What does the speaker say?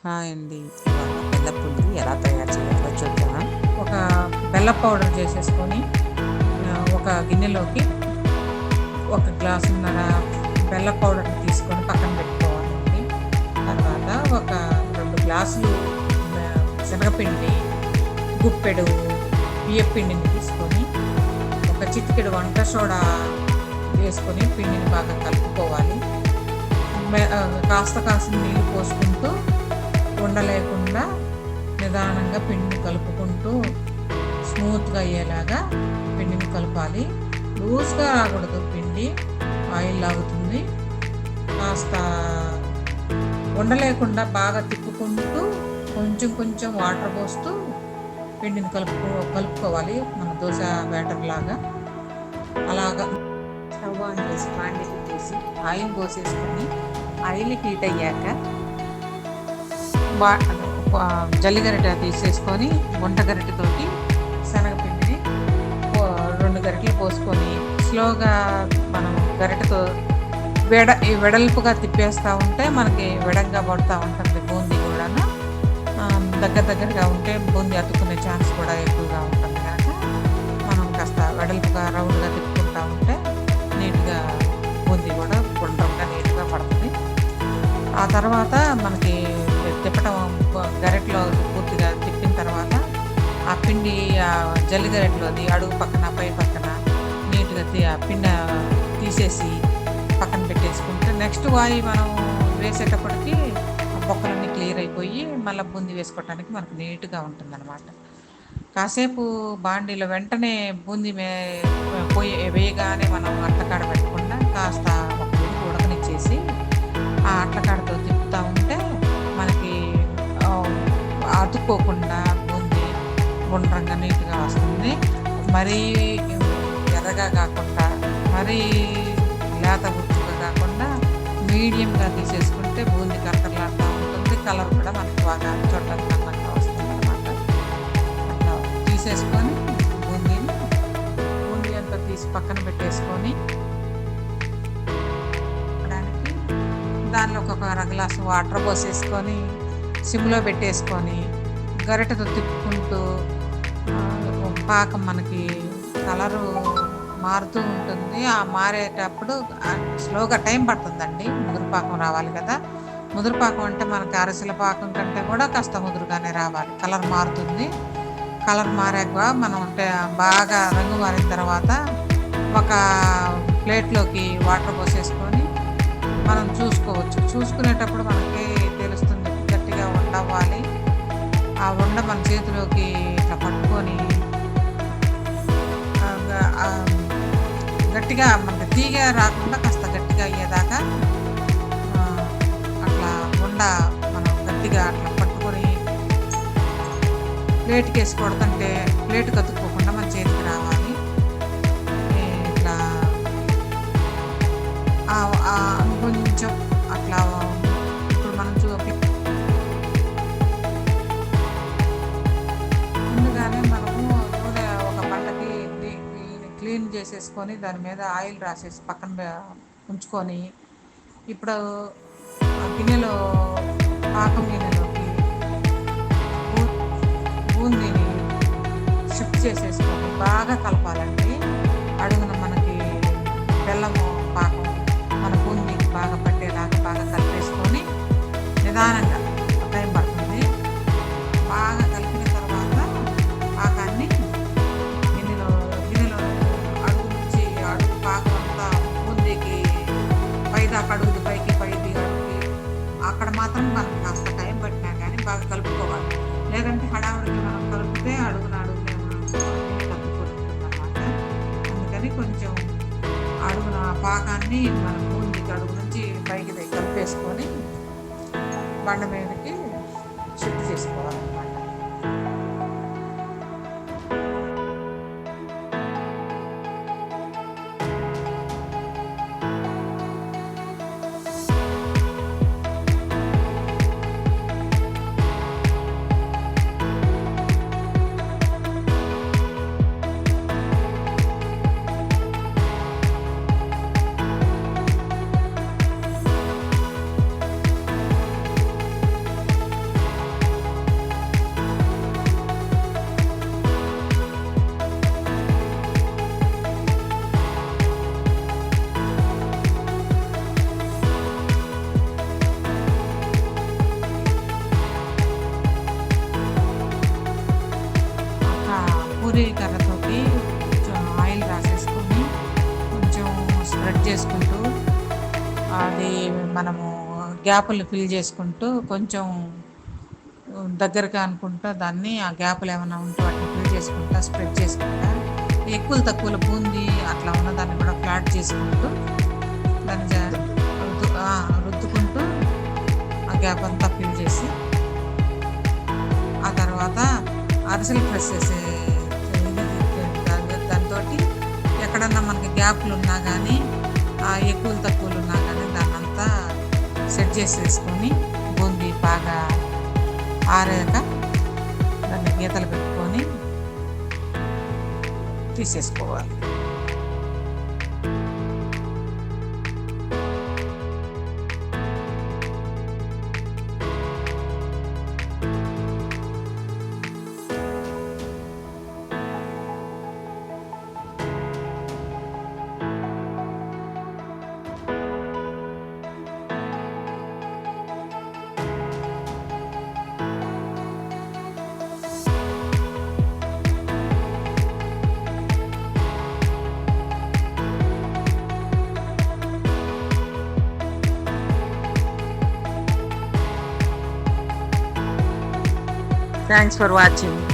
Hi అండి. ఇవాళ బెల్లపు పులిహోర ఎలా తయారు చేయాలో చూద్దామా? ఒక బెల్లం పౌడర్ చేసేసుకొని ఒక గిన్నెలోకి ఒక గ్లాసున్నర బెల్లం పౌడర్ని తీసుకొని పక్కన పెట్టుకోవాలండి. తర్వాత ఒక 2 గ్లాసులు శనగపిండి, గుప్పెడు బియ్యపిండిని తీసుకొని ఒక చిటికెడు వంట సోడా వేసుకొని పిండిని బాగా కలుపుకోవాలి. కాస్త కాసిన నీళ్ళు పోసుకుంటూ ఉండలేకుండా నిదానంగా పిండిని కలుపుకుంటూ స్మూత్గా అయ్యేలాగా పిండిని కలపాలి. లూజ్గా రాకూడదు, పిండి ఆయిల్ లాగుతుంది. కాస్త ఉండలేకుండా బాగా తిప్పుకుంటూ కొంచెం కొంచెం వాటర్ పోస్తూ పిండిని కలుపుకోవాలి, మన దోశ బ్యాటర్ లాగా. అలాగా స్టవ్ ఆన్ చేసి బాండీ పెట్టేసి ఆయిల్ పోసేసుకొని ఆయిల్ హీట్ అయ్యాక జల్లిగరిట తీసేసుకొని వంట గరిటెతోటి శనగపిండిని 2 గరిటెలు పోసుకొని స్లోగా మనం గరిటెతో వెడల్పుగా తిప్పేస్తూ ఉంటే మనకి వెడంగా పడుతూ ఉంటుంది. బూందీ కూడాను దగ్గరగా ఉంటే బూందీ అతుక్కునే ఛాన్స్ కూడా ఎక్కువగా ఉంటుంది కనుక మనం కాస్త వెడల్పుగా రౌండ్గా తిప్పుకుంటూ ఉంటే నీట్గా బూందీ కూడా గుండ్రంగా నీట్గా పడుతుంది. ఆ తర్వాత మనకి తిప్పటం గరిటెలో పూర్తిగా తిప్పిన తర్వాత ఆ పిండి జల్లిగరిటెలోది అడుగు పక్కన పై పక్కన నీట్గా ఆ పిండి తీసేసి పక్కన పెట్టేసుకుంటే నెక్స్ట్ వాయి మనం వేసేటప్పటికి బొక్కలన్నీ క్లియర్ అయిపోయి మళ్ళీ బూందీ వేసుకోవటానికి మనకు నీట్గా ఉంటుందన్నమాట. కాసేపు బాండీలో వెంటనే బూందీ వేయగానే మనం అట్టకాడ పెట్టకుండా కాస్త ఒక ఉడకనిచ్చేసి ఆ అట్లకాడతో తిప్పుతూ ఉంటే మనకి అతుక్కోకుండా బూందీ గుండ్రంగా నీట్గా వస్తుంది. మరీ ఎర్రగా కాకుండా మరీ లేత గుర్తుగా కాకుండా మీడియంగా తీసేసుకుంటే బూందీ కరకరలాడుతూ ఉంటుంది. కలర్ కూడా మనకి బాగా చూడడానికి అందంగా వస్తుంది అన్నమాట. అట్లా తీసేసుకొని బూందీ అంతా తీసి పక్కన పెట్టేసుకొని దానిలో ఒక 1 గ్లాసు వాటర్ పోసేసుకొని సిమ్లో పెట్టేసుకొని గరిటెతో తిప్పుకుంటూ పాకం మనకి కలరు మారుతూ ఉంటుంది. ఆ మారేటప్పుడు స్లోగా టైం పడుతుందండి. ముదురు పాకం రావాలి కదా. ముదురు పాకం అంటే మనకి అరిసెల పాకం కంటే కూడా కాస్త ముదురుగానే రావాలి. కలర్ మారుతుంది. కలర్ మారాక మనం బాగా రంగు మారిన తర్వాత ఒక ప్లేట్లోకి వాటర్ పోసేసుకొని మనం చూసుకోవచ్చు. చూసుకునేటప్పుడు మనకి తెలుస్తుంది గట్టిగా ఉండవ్వాలి. ఆ ఉండ మన చేతిలోకి ఇట్లా పట్టుకొని గట్టిగా మనకి తీగ రాకుండా కాస్త గట్టిగా అయ్యేదాకా అట్లా ఉండ మనం గట్టిగా అట్లా పట్టుకొని ప్లేట్కి వేసి కొడుతుంటే ప్లేట్ కతుక్కోకుండా మన చేతికి రావాలి. ఇట్లా కొంచెం అట్లా ఇప్పుడు మనం ముందుగానే మనము నూనె ఒక బండకి క్లీన్ చేసేసుకొని దాని మీద ఆయిల్ రాసేసి పక్కన ఉంచుకొని ఇప్పుడు గిన్నెలో పాకం గిన్నెలోకి బూందీని షిఫ్ట్ చేసేసుకొని బాగా కలపాలండి. అడుగున మనకి బెల్లము పాకం మన బూందీకి బాగా పట్టేలాగా బాగా కలిపేసుకొని నిదానంగా టైం పడుతుంది. బాగా కలిపిన తర్వాత పాకాన్ని గిన్నెలో అడుగు నుంచి అడుగు పాకం అంతా బూందీకి పైదాకా అడుగుది పైకి అడుగుకి అక్కడ మాత్రం మనకు కాస్త టైం పట్టినా కానీ బాగా కలుపుకోవాలి. లేదంటే హడావుడికి మనం కలిపితే అడుగునే కలుపుకుంటుంది అన్నమాట. అందుకని కొంచెం అడుగున పాకాన్ని మన బూందీకి అడుగు నుంచి పైకి కలిపేసుకొని బండ మీదకి షిఫ్ట్ చేసుకోవాలన్నమాట. పూరీ కర్రతోటి కొంచెం ఆయిల్ రాసేసుకొని కొంచెం స్ప్రెడ్ చేసుకుంటూ అది మనము గ్యాపులు ఫిల్ చేసుకుంటూ కొంచెం దగ్గరగా అనుకుంటా దాన్ని ఆ గ్యాపులు ఏమైనా ఉంటే వాటిని ఫిల్ చేసుకుంటా స్ప్రెడ్ చేసుకుంటా ఎక్కువ తక్కువలో బూందీ అట్లా ఉన్న దాన్ని కూడా ఫ్లాట్ చేసుకుంటూ దాన్ని రుద్దుకుంటూ ఆ గ్యాప్ అంతా ఫిల్ చేసి ఆ తర్వాత అరిసెలు ప్రెస్ చేసే దాంతో ఎక్కడన్నా మనకి గ్యాప్లు ఉన్నా కానీ ఎక్కువ తక్కువలు ఉన్నా కానీ దాన్ని అంతా సెట్ చేసేసుకొని బూందీ బాగా ఆరాక దాన్ని గీతలు పెట్టుకొని తీసేసుకోవాలి. Thanks for watching.